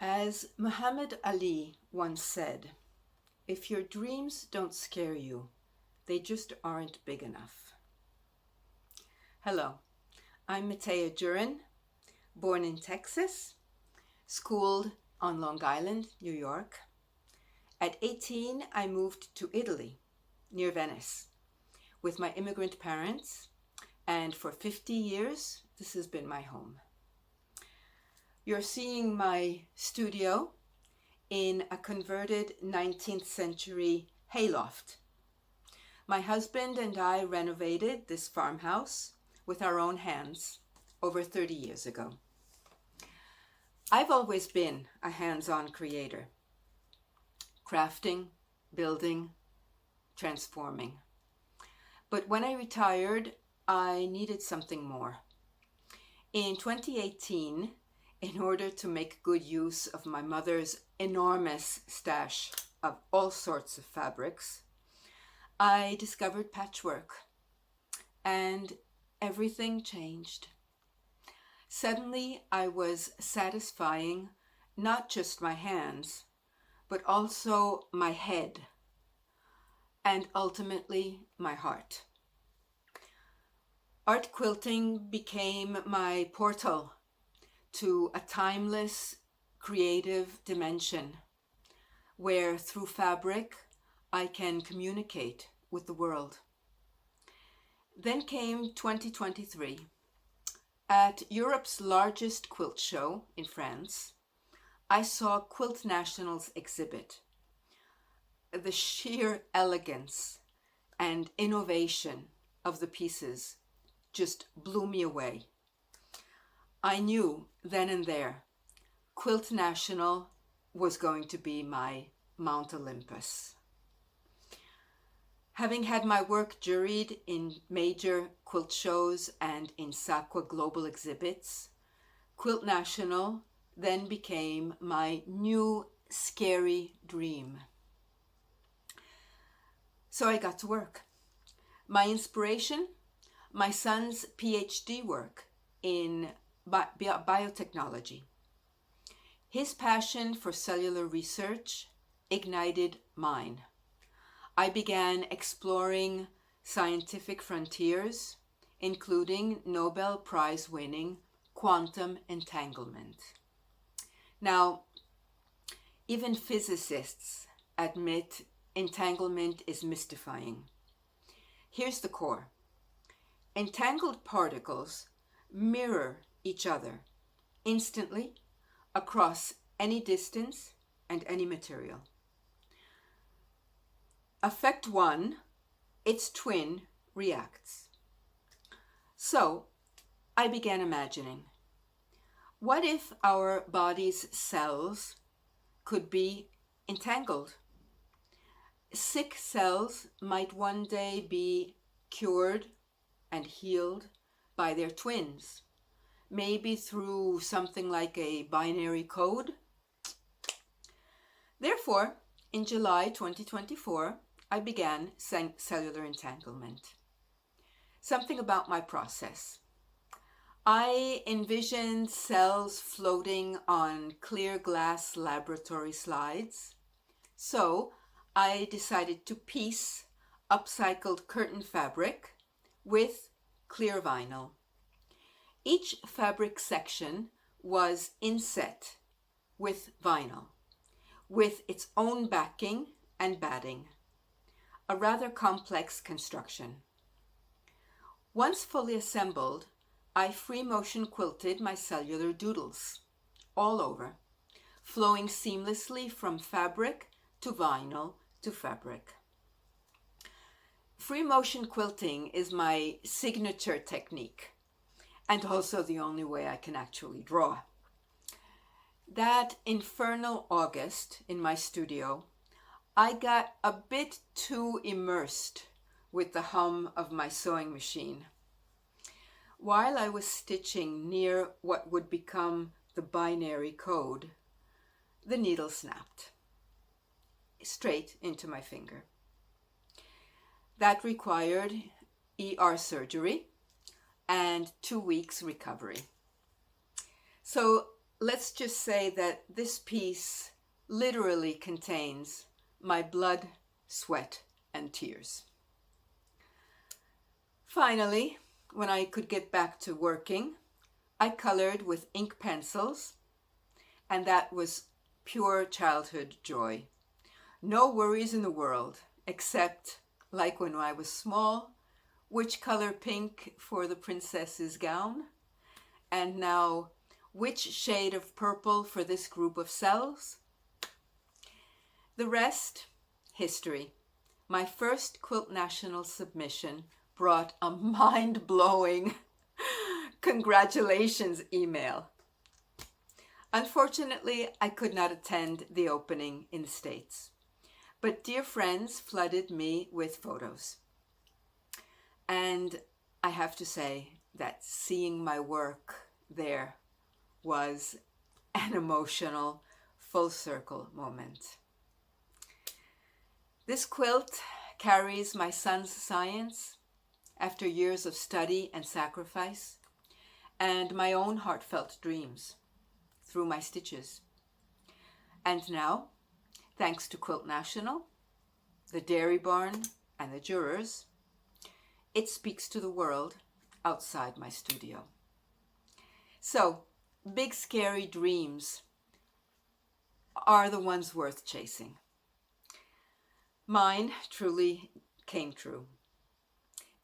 As Muhammad Ali once said, if your dreams don't scare you, they just aren't big enough. Hello, I'm Mattea Jurin, born in Texas, schooled on Long Island, New York. At 18, I moved to Italy, near Venice, with my immigrant parents, and for 50 years, this has been my home. You're seeing my studio in a converted 19th century hayloft. My husband and I renovated this farmhouse with our own hands over 30 years ago. I've always been a hands-on creator, crafting, building, transforming. But when I retired, I needed something more. In 2018, in order to make good use of my mother's enormous stash of all sorts of fabrics, I discovered patchwork, and everything changed. Suddenly, I was satisfying not just my hands, but also my head, and ultimately my heart. Art quilting became my portal to a timeless, creative dimension where through fabric I can communicate with the world. Then came 2023. At Europe's largest quilt show in France, I saw Quilt National's exhibit. The sheer elegance and innovation of the pieces just blew me away. I knew then and there, Quilt National was going to be my Mount Olympus. Having had my work juried in major quilt shows and in SAQA global exhibits, Quilt National then became my new scary dream. So I got to work. My inspiration, my son's PhD work in biotechnology. His passion for cellular research ignited mine. I began exploring scientific frontiers, including Nobel Prize-winning quantum entanglement. Now, even physicists admit entanglement is mystifying. Here's the core. Entangled particles mirror each other instantly across any distance and any material. Affect one, its twin reacts. So I began imagining, what if our body's cells could be entangled? Sick cells might one day be cured and healed by their twins, maybe through something like a binary code. Therefore, in July 2024, I began Cellular Entanglement. Something about my process. I envisioned cells floating on clear glass laboratory slides, so I decided to piece upcycled curtain fabric with clear vinyl. Each fabric section was inset with vinyl, with its own backing and batting, a rather complex construction. Once fully assembled, I free motion quilted my cellular doodles all over, flowing seamlessly from fabric to vinyl to fabric. Free motion quilting is my signature technique, and also the only way I can actually draw. That infernal August in my studio, I got a bit too immersed with the hum of my sewing machine. While I was stitching near what would become the binary code, the needle snapped straight into my finger. That required ER surgery and 2 weeks recovery. So let's just say that this piece literally contains my blood, sweat, and tears. Finally, when I could get back to working, I colored with ink pencils, and that was pure childhood joy. No worries in the world, except, like when I was small, which color pink for the princess's gown, and now which shade of purple for this group of cells. The rest, history. My first Quilt National submission brought a mind-blowing congratulations email. Unfortunately, I could not attend the opening in the States, but dear friends flooded me with photos. And I have to say that seeing my work there was an emotional, full circle moment. This quilt carries my son's science after years of study and sacrifice, and my own heartfelt dreams through my stitches. And now, thanks to Quilt National, the Dairy Barn, and the jurors, it speaks to the world outside my studio. So, big scary dreams are the ones worth chasing. Mine truly came true.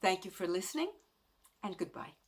Thank you for listening, and goodbye.